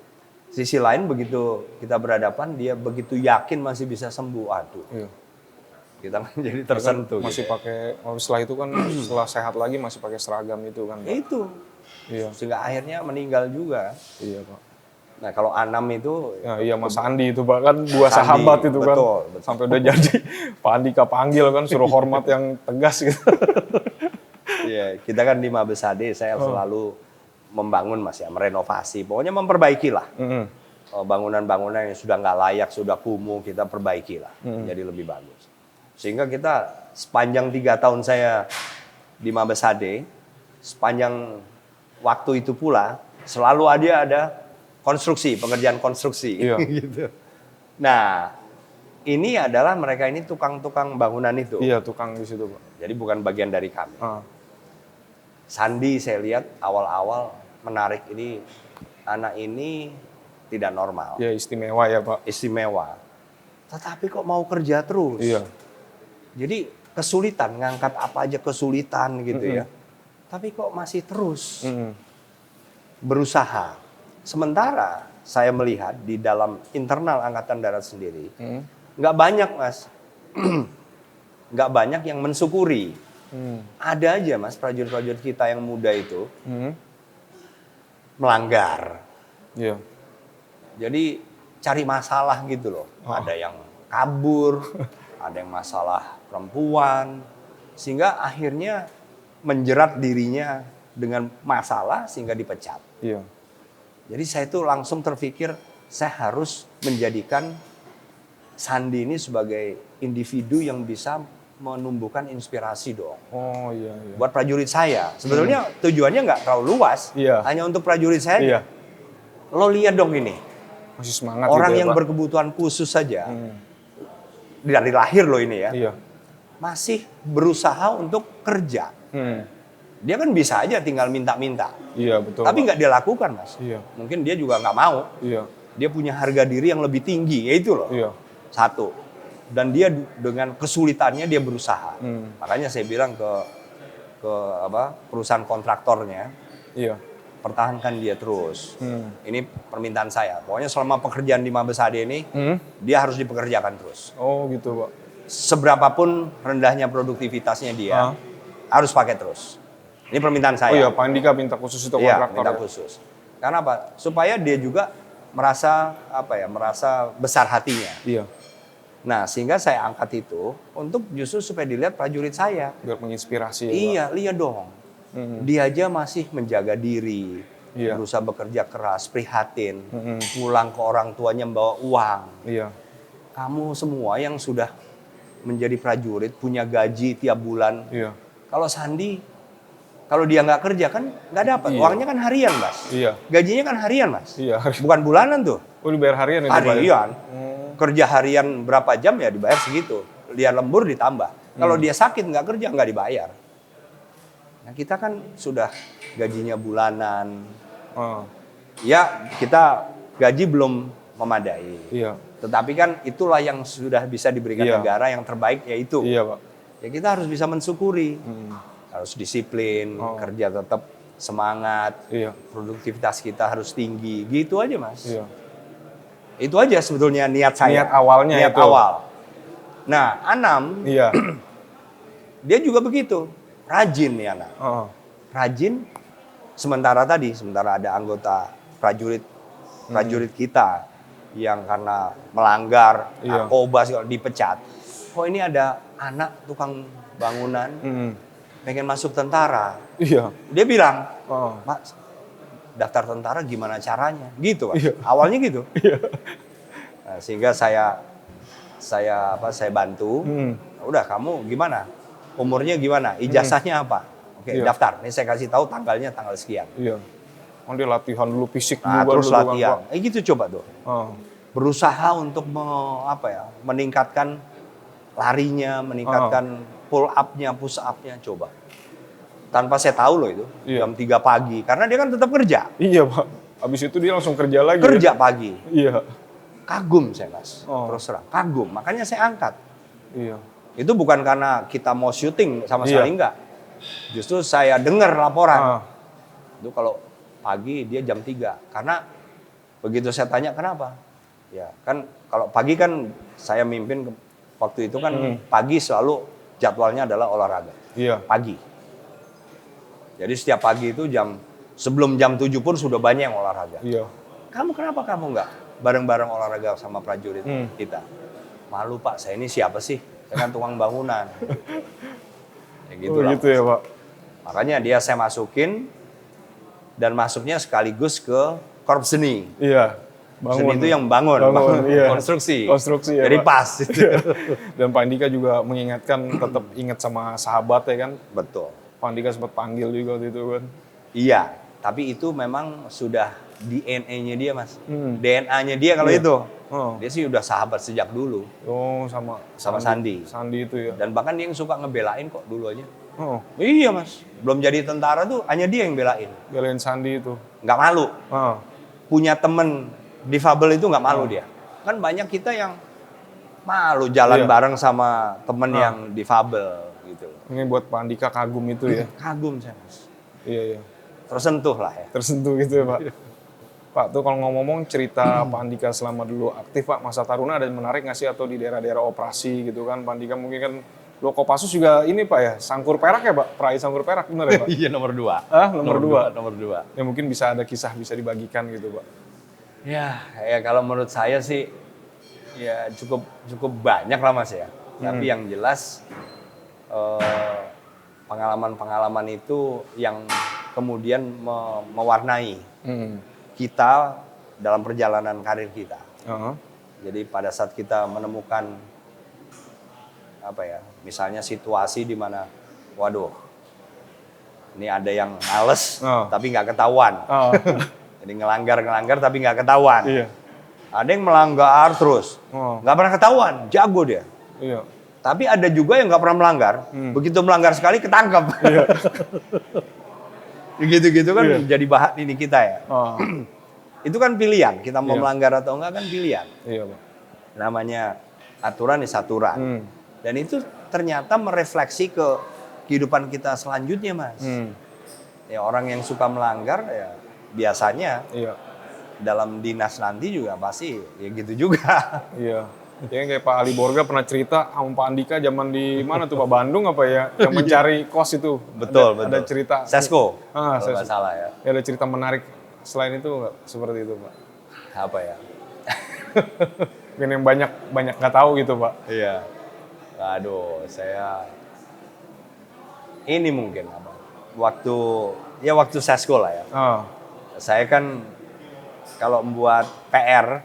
sisi lain begitu kita berhadapan dia begitu yakin masih bisa sembuh. Aduh. Iya. Kita kan jadi tersentuh. Masih gitu. pakai setelah itu kan setelah sehat lagi masih pakai seragam itu kan. Pak? Itu. Iya. Sehingga akhirnya meninggal juga. Iya Pak. Nah kalau Anam itu Ya, iya Mas Andi itu Pak kan dua Mas Andi, sahabat itu kan. betul. Sampai udah jadi Pak Andika panggil kan suruh hormat yang tegas gitu. Iya, kita kan di Mabes AD saya selalu membangun Mas ya, merenovasi, pokoknya memperbaiki lah. Bangunan-bangunan yang sudah nggak layak, sudah kumuh, kita perbaiki lah, jadi lebih bagus. Sehingga kita sepanjang 3 tahun saya di Mabes AD, sepanjang waktu itu pula selalu ada konstruksi, pengerjaan konstruksi. Iya. Gitu. Nah, ini adalah mereka ini tukang-tukang bangunan itu. Iya tukang di situ Pak. Jadi bukan bagian dari kami. Sandi saya lihat awal-awal menarik ini, anak ini tidak normal. Ya istimewa ya Pak. Istimewa. Tetapi kok mau kerja terus. Iya. Jadi kesulitan, ngangkat apa aja kesulitan gitu ya. Tapi kok masih terus berusaha. Sementara saya melihat di dalam internal Angkatan Darat sendiri, nggak banyak Mas, nggak banyak yang mensyukuri Ada aja Mas prajurit-prajurit kita yang muda itu Hmm. melanggar. Iya. Jadi cari masalah gitu loh. Ada yang kabur, ada yang masalah perempuan, sehingga akhirnya menjerat dirinya dengan masalah sehingga dipecat. Iya. Jadi saya tuh langsung terpikir saya harus menjadikan Sandi ini sebagai individu yang bisa menumbuhkan inspirasi dong. Oh iya. Iya. Buat prajurit saya. Sebetulnya tujuannya nggak terlalu luas, Iya. hanya untuk prajurit saya. Iya. Lo lihat dong ini, Masih semangat orang gitu ya, yang Pak. berkebutuhan khusus saja, dari lahir loh ini ya, Iya. masih berusaha untuk kerja. Dia kan bisa aja tinggal minta-minta, Iya betul. tapi Pak. nggak dia lakukan Mas. Iya. Mungkin dia juga nggak mau. Iya. Dia punya harga diri yang lebih tinggi, ya itu loh. Iya. Satu. Dan dia dengan kesulitannya dia berusaha. Makanya saya bilang ke perusahaan kontraktornya, Iya. pertahankan dia terus. Ini permintaan saya. Pokoknya selama pekerjaan di Mabes AD ini, dia harus dipekerjakan terus. Oh gitu Pak. Seberapapun rendahnya produktivitasnya dia, harus pakai terus. Ini permintaan saya. Oh iya, Pak Andika minta khusus itu Iya, kontraktor. minta Ya? khusus. Karena apa? Supaya dia juga merasa merasa besar hatinya. Iya. Nah, sehingga saya angkat itu untuk justru supaya dilihat prajurit saya. Biar menginspirasi. Ya, Iya, lihat dong. Dia aja masih menjaga diri, Iya. berusaha bekerja keras, prihatin, pulang ke orang tuanya membawa uang. Pak. Iya. Kamu semua yang sudah menjadi prajurit, punya gaji tiap bulan. Iya. Kalau Sandi, kalau dia nggak kerja kan nggak dapat. Iya. Uangnya kan harian, Mas. Iya. Gajinya kan harian, Mas. Iya. Bukan bulanan tuh. Oh dibayar harian ya? Pak? Harian. Kerja harian berapa jam ya dibayar segitu. Dia lembur ditambah. Kalau dia sakit nggak kerja nggak dibayar. Nah kita kan sudah gajinya bulanan. Oh. Ya kita gaji belum memadai. Iya. Tetapi kan itulah yang sudah bisa diberikan Iya. negara, yang terbaik yaitu. Iya Pak. Ya kita harus bisa mensyukuri. Harus disiplin, kerja tetap semangat. Iya. Produktivitas kita harus tinggi. Gitu aja Mas. Iya. Itu aja sebetulnya niat saya. Niat awalnya Niat itu. awal. Nah, Anam, Iya. dia juga begitu. Rajin nih anak. Oh. Rajin, sementara ada anggota prajurit kita yang karena melanggar narkoba segala dipecat. Kok ini ada anak tukang bangunan pengen masuk tentara. Iya. Dia bilang, Oh. Pak, daftar tentara gimana caranya? Gitu, Pak. Iya. Awalnya gitu. Iya. Nah, sehingga saya bantu. Udah kamu gimana? Umurnya gimana? Ijazahnya apa? Oke, Iya. daftar. Ini saya kasih tahu tanggalnya tanggal sekian. Iya. Oh dia latihan dulu fisik Nah, juga terus dulu, latihan. Pak. Gitu coba tuh. Oh. Berusaha untuk meningkatkan larinya, meningkatkan pull up-nya, push up-nya coba. Tanpa saya tahu loh itu, Iya. jam 3 pagi. Karena dia kan tetap kerja. Iya Pak. Habis itu dia langsung kerja lagi. Kerja Ya? pagi. Iya. Kagum saya, Mas. Oh. Terus terang, kagum. Makanya saya angkat. Iya. Itu bukan karena kita mau syuting sama Iya. sekali enggak. Justru saya dengar laporan. Ah. Itu kalau pagi dia jam 3. Karena begitu saya tanya kenapa? Ya, kan kalau pagi kan saya mimpin waktu itu kan pagi selalu jadwalnya adalah olahraga. Iya. Pagi. Jadi setiap pagi itu sebelum jam 7 pun sudah banyak yang olahraga. Iya. Kenapa kamu enggak bareng-bareng olahraga sama prajurit kita? Malu Pak, saya ini siapa sih? Saya kan tukang bangunan. Ya gitu Oh lah. gitu ya Pak. Makanya saya masukin dan masuknya sekaligus ke korps seni. Iya. Seni itu yang bangun iya. konstruksi. Konstruksi ya Jadi Pak. pas. Dan Pak Andika juga mengingatkan tetap ingat sama sahabat ya kan. Betul. Pak Andika sempat panggil juga waktu itu kan. Iya, tapi itu memang sudah DNA-nya dia Mas. DNA-nya dia kalau itu. Oh. Dia sih udah sahabat sejak dulu Oh sama Sandi. Sandi itu ya. Dan bahkan dia yang suka ngebelain kok dulu aja. Oh. Iya Mas, belum jadi tentara tuh hanya dia yang belain. Belain Sandi itu. Nggak malu. Ah. Punya temen difabel itu nggak malu dia. Kan banyak kita yang malu jalan Iya. bareng sama temen yang difabel gitu. Ini buat Pak Andika kagum itu ya. Kagum saya Mas. Iya iya. Tersentuh lah ya. Tersentuh gitu ya Pak. Pak tuh kalau ngomong cerita Pak Andika selama dulu aktif Pak masa taruna ada yang menarik nggak sih atau di daerah-daerah operasi gitu kan Pak Andika mungkin kan Loh Kopassus juga ini Pak ya, sangkur perak ya Pak? Peraih sangkur perak, benar ya Pak? Iya, nomor 2. Nomor 2. Nomor 2. Ya mungkin bisa ada kisah bisa dibagikan gitu Pak. Ya kalau menurut saya sih ya cukup banyak lah Mas ya. Tapi yang jelas pengalaman-pengalaman itu yang kemudian mewarnai kita dalam perjalanan karir kita. Jadi pada saat kita menemukan misalnya situasi di mana, waduh, ini ada yang males tapi nggak ketahuan. Jadi ngelanggar tapi nggak ketahuan. Iya. Ada yang melanggar terus, nggak pernah ketahuan, jago dia. Iya. Tapi ada juga yang nggak pernah melanggar, begitu melanggar sekali ketangkep. Iya. Gitu-gitu kan jadi bahan ini kita ya. Itu kan pilihan, kita mau Iya. melanggar atau enggak kan pilihan. Iya Pak. Namanya aturan is aturan. Dan itu ternyata merefleksi ke kehidupan kita selanjutnya Mas. Ya orang yang suka melanggar ya biasanya Iya. dalam dinas nanti juga pasti ya gitu juga. Iya. Kayaknya kayak Pak Ali Borga pernah cerita sama Pak Andika zaman di mana tuh Pak, Bandung apa ya, yang mencari kos itu. Betul. Ada cerita. Sesko, kalau nggak salah ya. Ya ada cerita menarik selain itu nggak seperti itu Pak? Apa ya? Mungkin yang banyak nggak tahu gitu Pak. Iya. Aduh, saya ini mungkin waktu sesko lah ya. Saya kan kalau membuat PR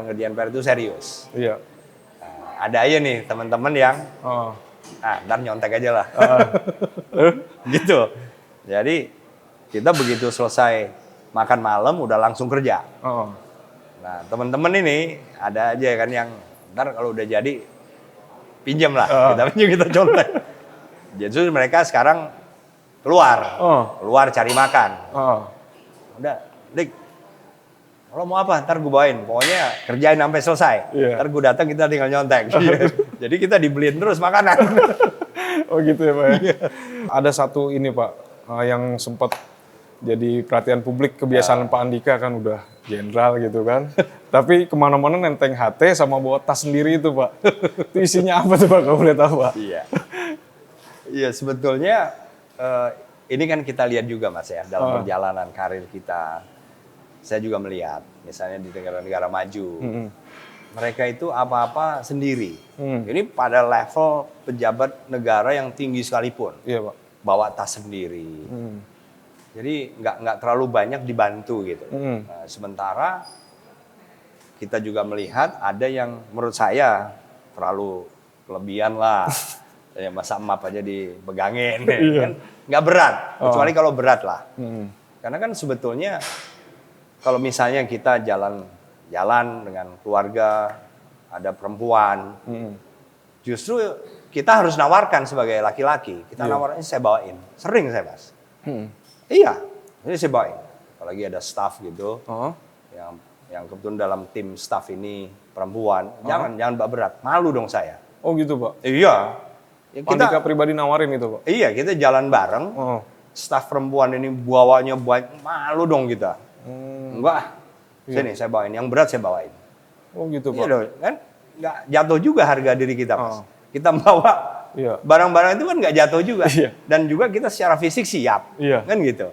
ngerjain PR itu serius. Iya. Nah, ada aja nih teman-teman yang ntar nyontek aja lah. Gitu. Jadi kita begitu selesai makan malam udah langsung kerja. Nah teman-teman ini ada aja kan yang ntar kalau udah jadi pinjam lah, kita contek. Jadi mereka sekarang keluar cari makan. Udah, Dik, kalau mau apa ntar gue bawain, pokoknya kerjain sampai selesai. Ntar gue datang kita tinggal nyontek. Jadi kita dibeliin terus makanan. Oh gitu ya Pak ya. Ada satu ini Pak, yang sempat jadi perhatian publik, kebiasaan Pak Andika kan udah jenderal gitu kan. Tapi kemana-mana nenteng HT sama bawa tas sendiri itu Pak. Itu isinya apa tuh Pak, kalau boleh tahu Pak? Iya sebetulnya ini kan kita lihat juga Mas ya, dalam perjalanan karir kita. Saya juga melihat, misalnya di negara-negara maju, mereka itu apa-apa sendiri. Ini pada level pejabat negara yang tinggi sekalipun, Iya Pak. bawa tas sendiri. Jadi nggak terlalu banyak dibantu gitu. Nah, sementara kita juga melihat ada yang menurut saya terlalu kelebihan lah. Ya masa map aja dipegangin, kan nggak berat. Kecuali kalau berat lah. Karena kan sebetulnya kalau misalnya kita jalan dengan keluarga, ada perempuan, justru kita harus nawarkan sebagai laki-laki. Kita nawarin, saya bawain. Sering saya Mas. Iya, ini saya bawain. Apalagi ada staff gitu, yang kebetulan dalam tim staff ini perempuan, jangan berat, malu dong saya. Oh gitu Pak? Iya. Ya, Andika pribadi nawarin itu Pak? Iya, kita jalan bareng, staff perempuan ini bawanya banyak, malu dong kita. Enggak, sini saya bawain, yang berat saya bawain. Oh gitu Pak? Iya dong, kan nggak jatuh juga harga diri kita Mas. Kita bawa barang-barang itu kan nggak jatuh juga. Dan juga kita secara fisik siap, kan gitu.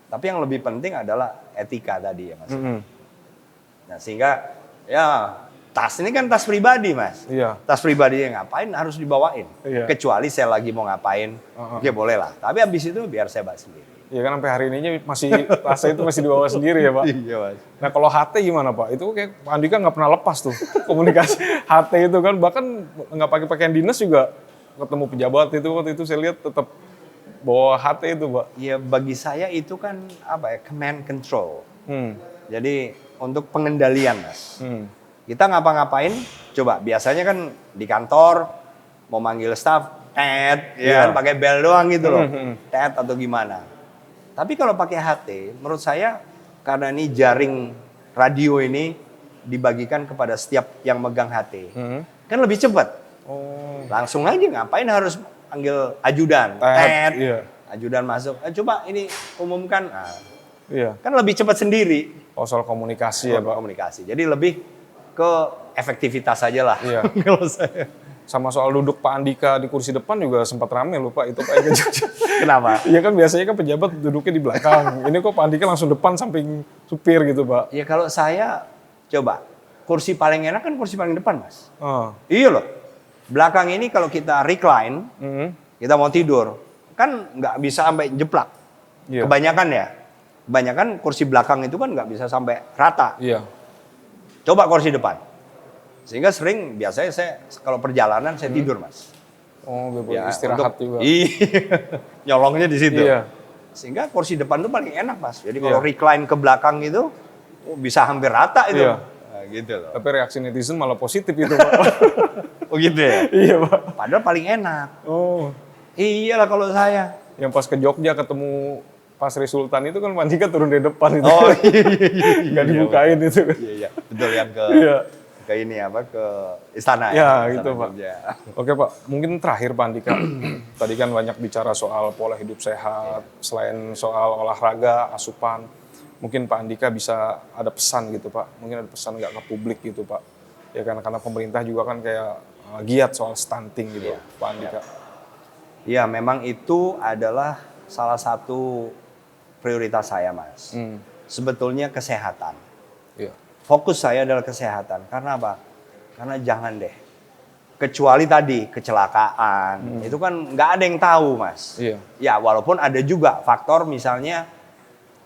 Tapi yang lebih penting adalah etika tadi ya Mas. Nah sehingga ya tas ini kan tas pribadi Mas. Tas pribadi yang ngapain harus dibawain. Kecuali saya lagi mau ngapain, ya boleh lah. Tapi habis itu biar saya bawa sendiri. Iya kan sampai hari ini tasnya itu masih dibawa sendiri ya Pak? Iya Mas. Nah kalau HT gimana Pak? Itu kayak Pak Andika nggak pernah lepas tuh komunikasi HT itu kan, bahkan nggak pakai pakaian dinas juga ketemu pejabat itu waktu itu saya lihat tetap bawa HT itu Pak. Ya bagi saya itu kan command control. Jadi untuk pengendalian Mas. Kita ngapa-ngapain, coba biasanya kan di kantor mau manggil staff, kan pakai bel doang gitu loh, atau gimana. Tapi kalau pakai HT, menurut saya karena ini jaring radio ini dibagikan kepada setiap yang megang HT, kan lebih cepat. Langsung aja, ngapain harus panggil ajudan, ajudan masuk, coba ini umumkan, kan lebih cepat sendiri. Soal komunikasi ya Pak? Komunikasi, jadi lebih ke efektivitas aja lah kalau saya. Sama soal duduk Pak Andika di kursi depan juga sempat rame loh Pak, itu Pak Ega Jogja. Kenapa? Iya kan biasanya kan pejabat duduknya di belakang. Ini kok Pak Andika langsung depan samping supir gitu Pak. Ya kalau saya, coba, kursi paling enak kan kursi paling depan, Mas. Oh. Iya loh. Belakang ini kalau kita recline, kita mau tidur, kan nggak bisa sampai jeplak. Iya. Kebanyakan ya. Kebanyakan kursi belakang itu kan nggak bisa sampai rata. Iya. Coba kursi depan. Sehingga sering, biasanya saya kalau perjalanan saya tidur, Mas. Oh, boleh Ya, istirahat juga. Iya. Nyolongnya di situ. Iya. Sehingga kursi depan itu paling enak, Mas. Jadi kalau recline ke belakang itu bisa hampir rata itu. Iya. Nah, gitu loh. Tapi reaksi netizen malah positif itu Pak. Oh gitu ya? Iya Pak. Padahal paling enak. Oh. Iyalah kalau saya. Yang pas ke Jogja ketemu Pak Sri Sultan itu kan Pak Andika turun dari depan itu. Oh iya. Nggak dibukain itu. Iya, iya. Betul yang ke Iya. ke ini apa ke istana Ya, Istana gitu Pak. Jogja. Oke Pak, mungkin terakhir Pak Andika. Tadi kan banyak bicara soal pola hidup sehat, selain soal olahraga, asupan. Mungkin Pak Andika bisa ada pesan gitu Pak. Mungkin ada pesan nggak ke publik gitu Pak. Ya kan karena pemerintah juga kan kayak giat soal stunting gitu Pak Andika. Ya, memang itu adalah salah satu prioritas saya, Mas. Sebetulnya kesehatan. Iya. Fokus saya adalah kesehatan. Karena apa? Karena jangan deh. Kecuali tadi kecelakaan, itu kan nggak ada yang tahu, Mas. Iya. Ya, walaupun ada juga faktor misalnya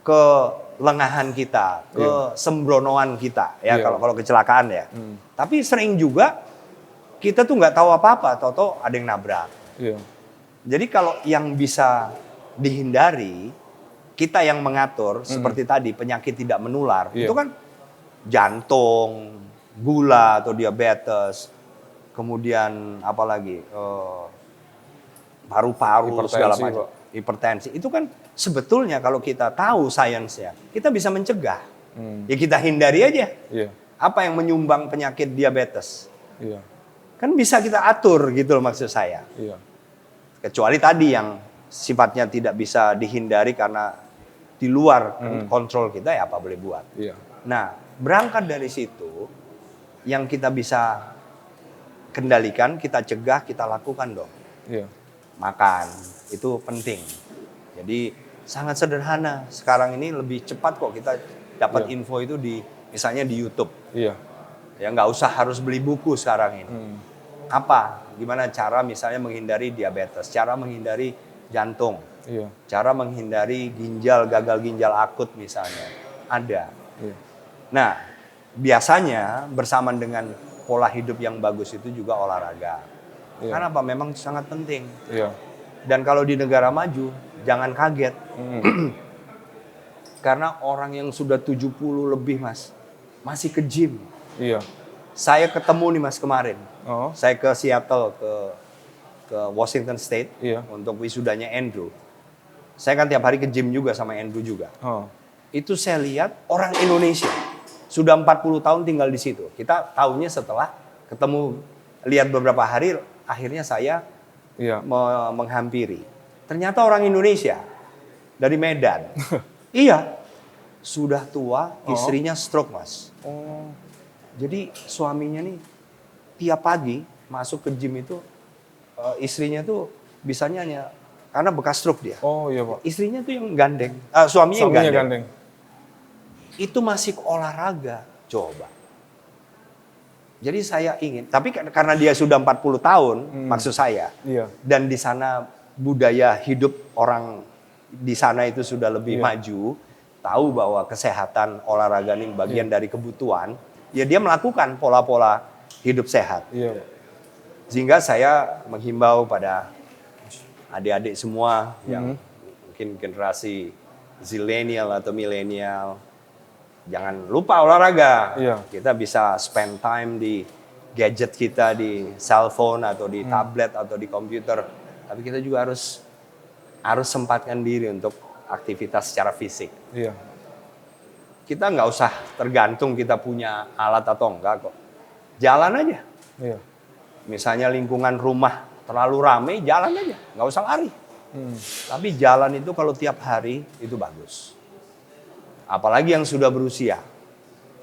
kelengahan kita, kesembronoan kita, ya Iya. kalau kecelakaan ya. Tapi sering juga kita tuh nggak tahu apa-apa, tahu-tahu ada yang nabrak. Iya. Jadi kalau yang bisa dihindari, kita yang mengatur, seperti tadi penyakit tidak menular, Iya. itu kan jantung, gula atau diabetes, kemudian apalagi paru-paru Hipertensi, segala macam, Pak. hipertensi. Itu kan sebetulnya kalau kita tahu sainsnya, kita bisa mencegah. Ya kita hindari aja. Iya. Apa yang menyumbang penyakit diabetes? Iya. Kan bisa kita atur gitu loh maksud saya. Iya. Kecuali tadi yang sifatnya tidak bisa dihindari karena di luar kontrol kita, ya apa boleh buat. Iya. Nah, berangkat dari situ, yang kita bisa kendalikan, kita cegah, kita lakukan dong. Iya. Makan, itu penting. Jadi sangat sederhana. Sekarang ini lebih cepat kok kita dapat info itu misalnya di YouTube. Iya. Ya nggak usah harus beli buku sekarang ini. Apa? Gimana cara misalnya menghindari diabetes, cara menghindari jantung, Iya. cara menghindari gagal ginjal akut misalnya. Ada. Iya. Nah, biasanya bersamaan dengan pola hidup yang bagus itu juga olahraga. Iya. Karena apa? Memang sangat penting. Iya. Dan kalau di negara maju, jangan kaget. Karena orang yang sudah 70 lebih, Mas, masih ke gym. Iya. Saya ketemu nih, Mas, kemarin. Oh. Saya ke Seattle, ke Washington State Iya. untuk wisudanya Andrew. Saya kan tiap hari ke gym juga sama Andrew juga. Oh. Itu saya lihat orang Indonesia sudah 40 tahun tinggal di situ. Kita tahunya setelah ketemu, lihat beberapa hari, akhirnya saya Iya. menghampiri. Ternyata orang Indonesia dari Medan. Iya, sudah tua, istrinya stroke, Mas. Oh. Jadi suaminya nih tiap pagi masuk ke gym itu, istrinya tuh bisanya hanya karena bekas stroke dia. Oh iya Pak. Istrinya tuh yang gandeng, suaminya yang Suaminya gandeng. gandeng. Itu masih olahraga, coba. Jadi saya ingin, tapi karena dia sudah 40 tahun, maksud saya, Iya. dan di sana budaya hidup orang di sana itu sudah lebih maju, tahu bahwa kesehatan olahraga ini bagian dari kebutuhan, ya dia melakukan pola-pola hidup sehat. Iya. Sehingga saya menghimbau pada adik-adik semua yang mungkin generasi zilenial atau milenial, jangan lupa olahraga. Iya. Kita bisa spend time di gadget kita, di cellphone atau di tablet atau di komputer. Tapi kita juga harus sempatkan diri untuk aktivitas secara fisik. Iya. Kita nggak usah tergantung kita punya alat atau enggak kok. Jalan aja. Iya. Misalnya lingkungan rumah terlalu ramai, jalan aja. Nggak usah lari. Tapi jalan itu kalau tiap hari itu bagus. Apalagi yang sudah berusia.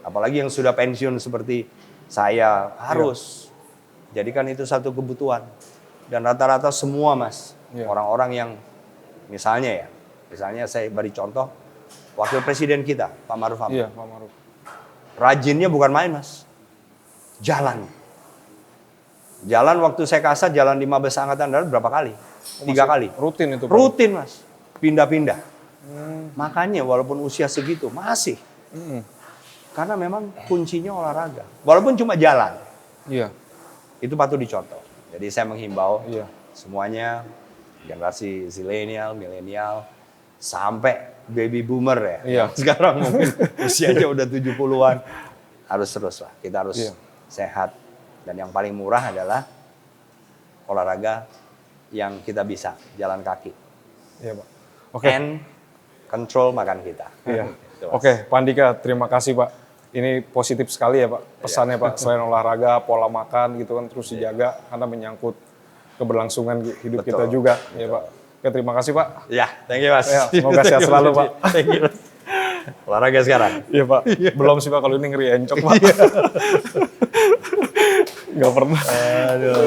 Apalagi yang sudah pensiun seperti saya harus Jadikan itu satu kebutuhan. Dan rata-rata semua Mas, Iya. orang-orang yang misalnya saya beri contoh, Wakil Presiden kita, Pak Maruf Amin. Iya, Pak Maruf. Rajinnya bukan main Mas, jalan. Jalan waktu saya kasat, jalan di Mabes Angkatan Darat berapa kali? 3 kali. Rutin itu, Pak? Rutin Mas, pindah-pindah. Makanya walaupun usia segitu, masih. Karena memang kuncinya olahraga. Walaupun cuma jalan, Iya. itu patut dicontoh. Jadi saya menghimbau Iya. semuanya, generasi zilenial, milenial, sampai baby boomer ya. Iya. Sekarang mungkin usianya udah 70-an. Harus terus lah, kita harus Iya. sehat. Dan yang paling murah adalah olahraga yang kita bisa, jalan kaki. Iya, Pak. Oke. And control makan kita. Iya. Itu, Mas. Oke, Pak Andika, terima kasih Pak. Ini positif sekali ya Pak, pesannya Pak. Selain olahraga, pola makan gitu kan terus dijaga karena menyangkut keberlangsungan hidup Betul. kita juga, ya Pak. Oke, terima kasih Pak. Ya, thank you Mas. Ya, semoga sehat selalu, Pak. Thank you. Olahraga sekarang. Iya Pak. Belum sih Pak kalau ini ngeri encok Pak. Nggak pernah. Aduh.